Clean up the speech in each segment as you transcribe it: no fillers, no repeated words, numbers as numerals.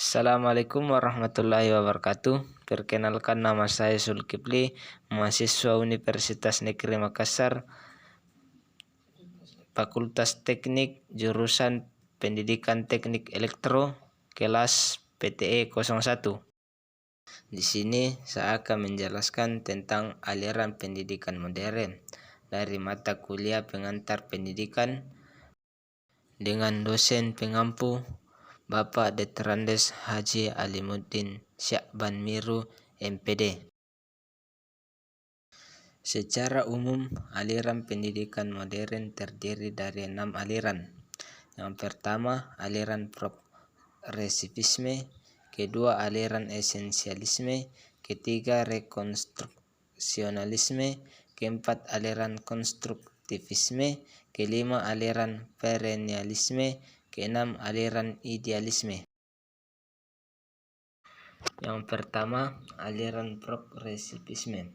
Assalamualaikum warahmatullahi wabarakatuh. Perkenalkan, nama saya Zulkifli, mahasiswa Universitas Negeri Makassar, Fakultas Teknik, jurusan Pendidikan Teknik Elektro, kelas PTE 01. Di sini saya akan menjelaskan tentang aliran pendidikan modern dari mata kuliah pengantar pendidikan dengan dosen pengampu Bapak Detrandes Haji Alimuddin Syakban Miru, MPD. Secara umum, aliran pendidikan modern terdiri dari 6 aliran. Yang pertama, aliran progresivisme, kedua aliran esensialisme, ketiga rekonstruksionalisme, keempat aliran konstruktivisme, kelima aliran perennialisme, keenam aliran idealisme. Yang pertama, aliran progresivisme.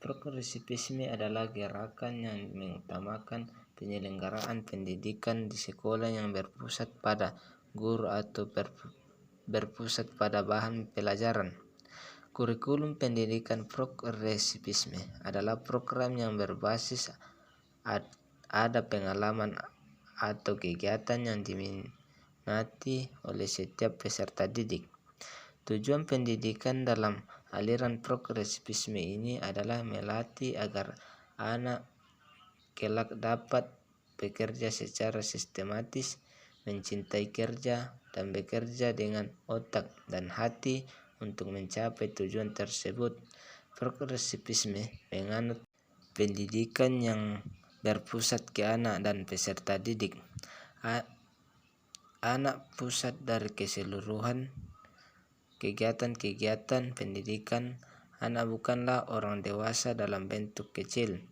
Progresivisme adalah gerakan yang mengutamakan penyelenggaraan pendidikan di sekolah yang berpusat pada guru atau berpusat pada bahan pelajaran. Kurikulum pendidikan progresivisme adalah program yang berbasis ada pengalaman atau kegiatan yang diminati oleh setiap peserta didik. Tujuan pendidikan dalam aliran progresivisme ini adalah melatih agar anak kelak dapat bekerja secara sistematis, mencintai kerja, dan bekerja dengan otak dan hati untuk mencapai tujuan tersebut. Progresivisme menganut pendidikan yang berpusat ke anak dan peserta didik. Anak pusat dari keseluruhan kegiatan-kegiatan pendidikan. Anak bukanlah orang dewasa dalam bentuk kecil.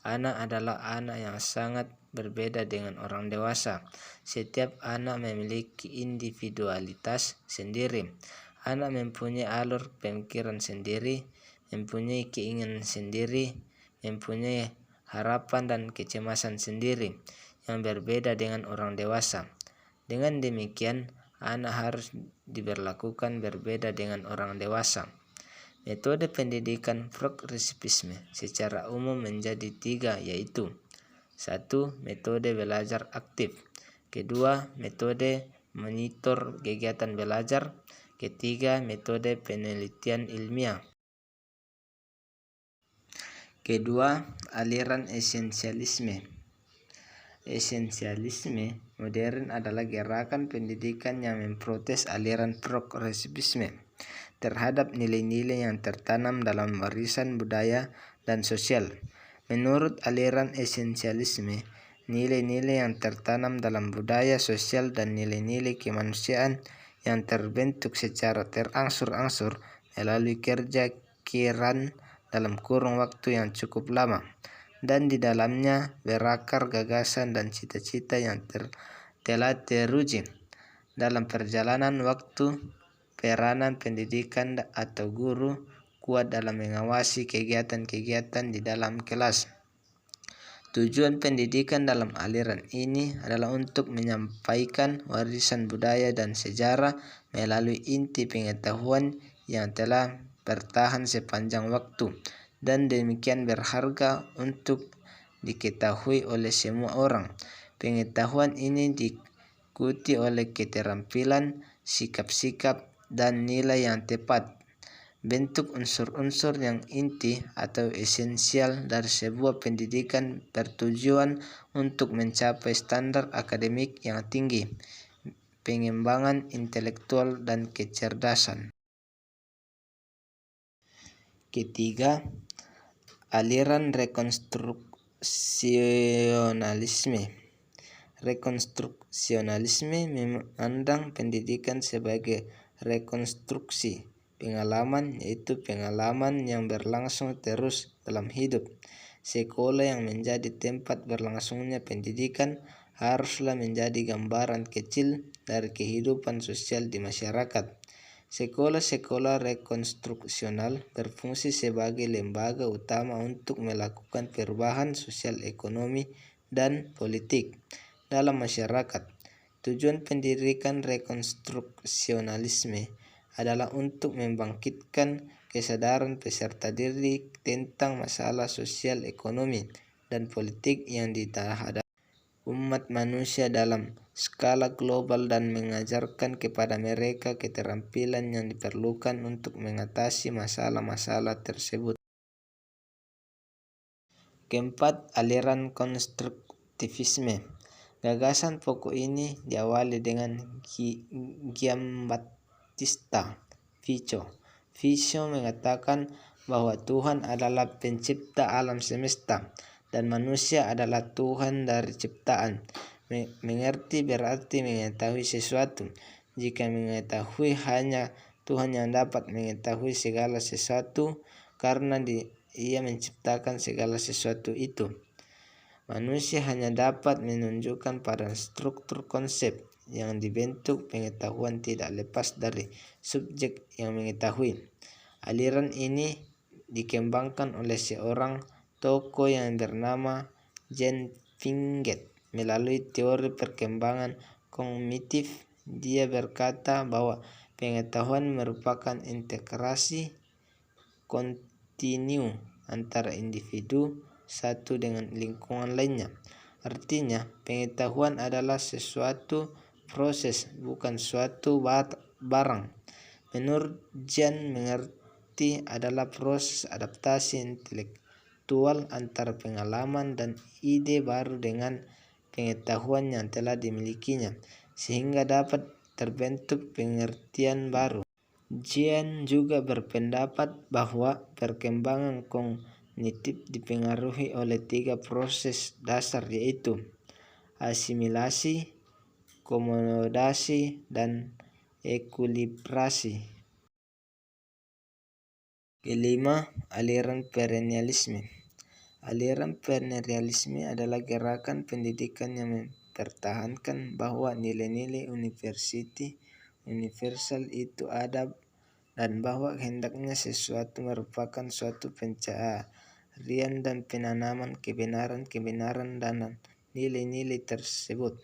Anak adalah anak yang sangat berbeda dengan orang dewasa. Setiap anak memiliki individualitas sendiri. Anak mempunyai alur pemikiran sendiri, mempunyai keinginan sendiri, mempunyai harapan dan kecemasan sendiri yang berbeda dengan orang dewasa. Dengan demikian, anak harus diberlakukan berbeda dengan orang dewasa. Metode pendidikan progresivisme secara umum menjadi 3, yaitu 1. Metode belajar aktif, kedua, metode monitor kegiatan belajar, ketiga, metode penelitian ilmiah. Kedua, aliran esensialisme. Esensialisme modern adalah gerakan pendidikan yang memprotes aliran progresivisme terhadap nilai-nilai yang tertanam dalam warisan budaya dan sosial. Menurut aliran esensialisme, nilai-nilai yang tertanam dalam budaya sosial dan nilai-nilai kemanusiaan yang terbentuk secara terangsur-angsur melalui kerja keras dalam kurun waktu yang cukup lama, dan di dalamnya berakar gagasan dan cita-cita yang telah teruji. Dalam perjalanan waktu, peranan pendidikan atau guru kuat dalam mengawasi kegiatan-kegiatan di dalam kelas. Tujuan pendidikan dalam aliran ini adalah untuk menyampaikan warisan budaya dan sejarah melalui inti pengetahuan yang telah bertahan sepanjang waktu dan demikian berharga untuk diketahui oleh semua orang. Pengetahuan ini diikuti oleh keterampilan, sikap-sikap, dan nilai yang tepat. Bentuk unsur-unsur yang inti atau esensial dari sebuah pendidikan bertujuan untuk mencapai standar akademik yang tinggi, pengembangan intelektual, dan kecerdasan. Ketiga, aliran rekonstruksionalisme. Rekonstruksionalisme memandang pendidikan sebagai rekonstruksi pengalaman, yaitu pengalaman yang berlangsung terus dalam hidup. Sekolah yang menjadi tempat berlangsungnya pendidikan haruslah menjadi gambaran kecil dari kehidupan sosial di masyarakat. Sekolah-sekolah rekonstruksional berfungsi sebagai lembaga utama untuk melakukan perubahan sosial, ekonomi, dan politik dalam masyarakat. Tujuan pendidikan rekonstruksionalisme adalah untuk membangkitkan kesadaran peserta didik tentang masalah sosial, ekonomi, dan politik yang dihadapi umat manusia dalam skala global dan mengajarkan kepada mereka keterampilan yang diperlukan untuk mengatasi masalah-masalah tersebut. Keempat, aliran konstruktivisme. Gagasan pokok ini diawali dengan Giambattista Vico. Vico mengatakan bahwa Tuhan adalah pencipta alam semesta dan manusia adalah Tuhan dari ciptaan. Mengerti berarti mengetahui sesuatu. Jika mengetahui, hanya Tuhan yang dapat mengetahui segala sesuatu karena Ia menciptakan segala sesuatu itu. Manusia hanya dapat menunjukkan pada struktur konsep yang dibentuk pengetahuan tidak lepas dari subjek yang mengetahui. Aliran ini dikembangkan oleh seorang tokoh yang bernama Jean Piaget melalui teori perkembangan kognitif. Dia berkata bahwa pengetahuan merupakan integrasi kontinu antara individu satu dengan lingkungan lainnya. Artinya, pengetahuan adalah sesuatu proses, bukan suatu barang. Menurut Jean, mengerti adalah proses adaptasi intelektual antara pengalaman dan ide baru dengan pengetahuan yang telah dimilikinya, sehingga dapat terbentuk pengertian baru. Jean juga berpendapat bahwa perkembangan kognitif dipengaruhi oleh 3 proses dasar, yaitu asimilasi, komodasi, dan ekulibrasi. Kelima, aliran perennialisme. Aliran perennialisme adalah gerakan pendidikan yang mempertahankan bahwa nilai-nilai universal itu ada dan bahwa hendaknya sesuatu merupakan suatu pencarian dan penanaman kebenaran dan nilai-nilai tersebut.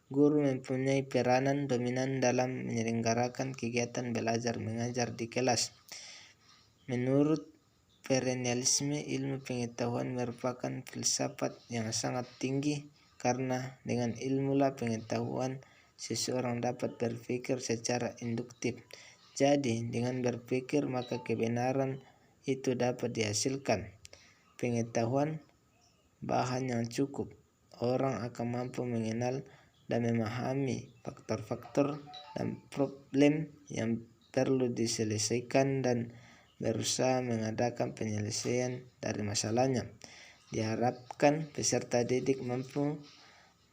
Guru mempunyai peranan dominan dalam menyelenggarakan kegiatan belajar mengajar di kelas. Menurut perennialisme, ilmu pengetahuan merupakan filsafat yang sangat tinggi karena dengan ilmulah pengetahuan seseorang dapat berpikir secara induktif. Jadi, dengan berpikir maka kebenaran itu dapat dihasilkan. Pengetahuan bahan yang cukup, orang akan mampu mengenal dan memahami faktor-faktor dan problem yang perlu diselesaikan dan berusaha mengadakan penyelesaian dari masalahnya. Diharapkan peserta didik mampu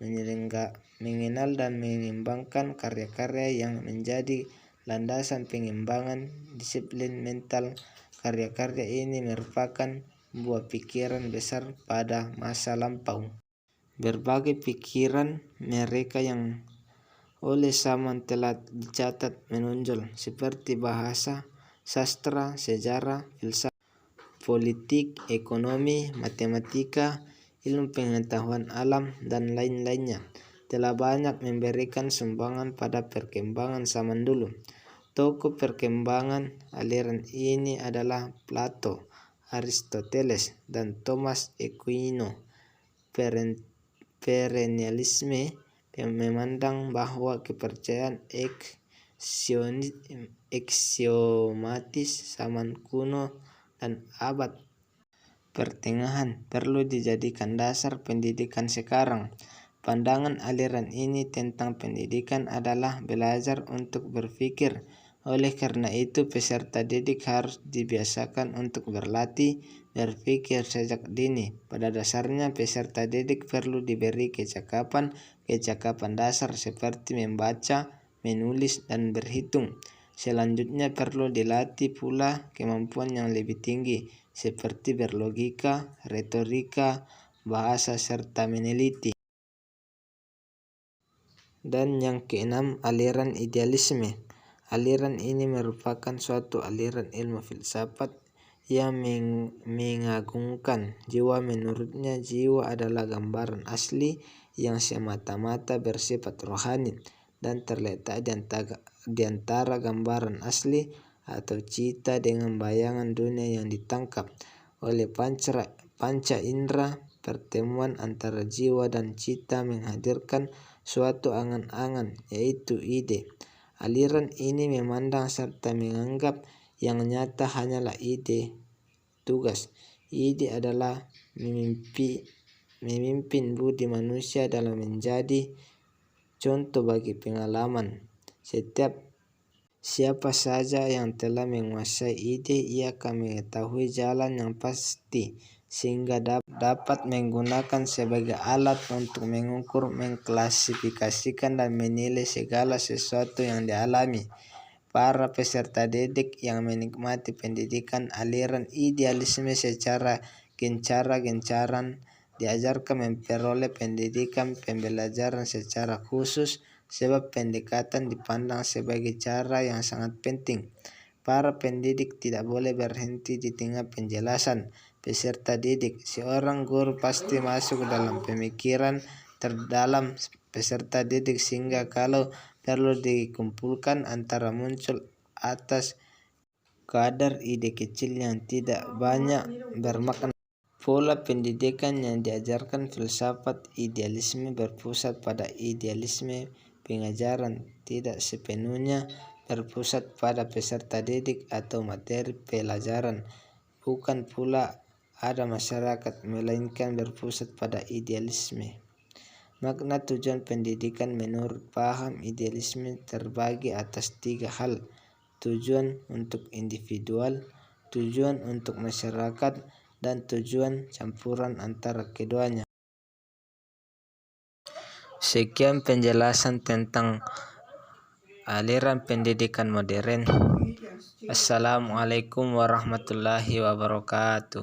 mengenal dan mengembangkan karya-karya yang menjadi landasan pengembangan disiplin mental. Karya-karya ini merupakan buah pikiran besar pada masa lampau. Berbagai pikiran mereka yang oleh zaman telah dicatat menonjol, seperti bahasa, sastra, sejarah, filsafat, politik, ekonomi, matematika, ilmu pengetahuan alam, dan lain-lainnya, telah banyak memberikan sumbangan pada perkembangan zaman dulu. Tokoh perkembangan aliran ini adalah Plato, Aristoteles, dan Thomas Aquino. Perennialisme memandang bahwa kepercayaan aksiomatis zaman kuno dan abad pertengahan perlu dijadikan dasar pendidikan sekarang. Pandangan aliran ini tentang pendidikan adalah belajar untuk berpikir. Oleh karena itu, peserta didik harus dibiasakan untuk berlatih berpikir sejak dini. Pada dasarnya, peserta didik perlu diberi kecakapan dasar seperti membaca, menulis, dan berhitung. Selanjutnya perlu dilatih pula kemampuan yang lebih tinggi, seperti berlogika, retorika, bahasa, serta meneliti. Dan yang keenam, aliran idealisme. Aliran ini merupakan suatu aliran ilmu filsafat yang mengagungkan jiwa. Menurutnya, jiwa adalah gambaran asli yang semata-mata bersifat rohani dan terletak di antara gambaran asli atau cita dengan bayangan dunia yang ditangkap oleh panca indera. Pertemuan antara jiwa dan cita menghadirkan suatu angan-angan, yaitu ide. Aliran ini memandang serta menganggap yang nyata hanyalah ide. Tugas ide adalah memimpin budi manusia dalam menjadi contoh bagi pengalaman. Siapa saja yang telah menguasai ide, ia akan mengetahui jalan yang pasti sehingga dapat menggunakan sebagai alat untuk mengukur, mengklasifikasikan dan menilai segala sesuatu yang dialami. Para peserta didik yang menikmati pendidikan aliran idealisme secara gencar-gencaran diajarkan memperoleh pendidikan pembelajaran secara khusus, sebab pendekatan dipandang sebagai cara yang sangat penting. Para pendidik tidak boleh berhenti di tengah penjelasan peserta didik. Seorang guru pasti masuk dalam pemikiran terdalam peserta didik sehingga kalau perlu dikumpulkan antara muncul atas kadar ide kecil yang tidak banyak bermakna. Pola pendidikan yang diajarkan filsafat idealisme berpusat pada idealisme pengajaran, tidak sepenuhnya berpusat pada peserta didik atau materi pelajaran. Bukan pula ada masyarakat, melainkan berpusat pada idealisme. Makna tujuan pendidikan menurut paham idealisme terbagi atas 3 hal: tujuan untuk individual, tujuan untuk masyarakat, dan tujuan campuran antara keduanya. Sekian penjelasan tentang aliran pendidikan modern. Assalamualaikum warahmatullahi wabarakatuh.